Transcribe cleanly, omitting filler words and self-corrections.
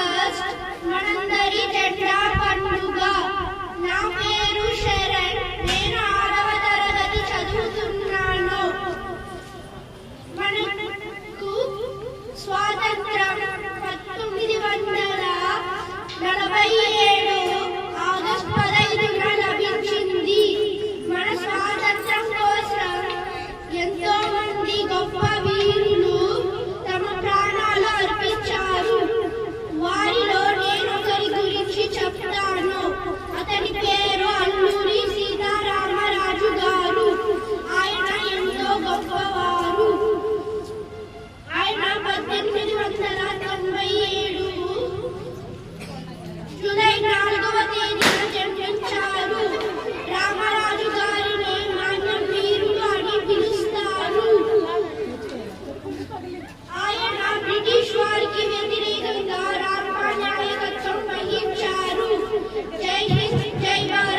August మనందరి జెండా పండుగ. నా పేరు శరణ్, నేను 6వ తరగతి చదువుతున్నాను. మనకు స్వాతంత్రం 1947 ఆగస్ట్ 15న లభించింది. మన స్వాతంత్రం కోసం ఎంతో మంది గొప్ప వీరులు తమ ప్రాణాలు అర్పించారు. వారిలో నేనొకరి గురించి చెప్తాను. అతని పేరు అల్లూరి సీతారామరాజు గారు. ఆయన ఎంతో గొప్పవారు. ఆయన 1897 జూలై 4వ తేదీన జన్మించారు. రామరాజు గారిని మాన్యం వీరుడు అని పిలుస్తారు. ఆయన బ్రిటిష్ వారికి వ్యతిరేకంగా రామనాయకత్వం వహించారు. జై హింద్, జై భారత్.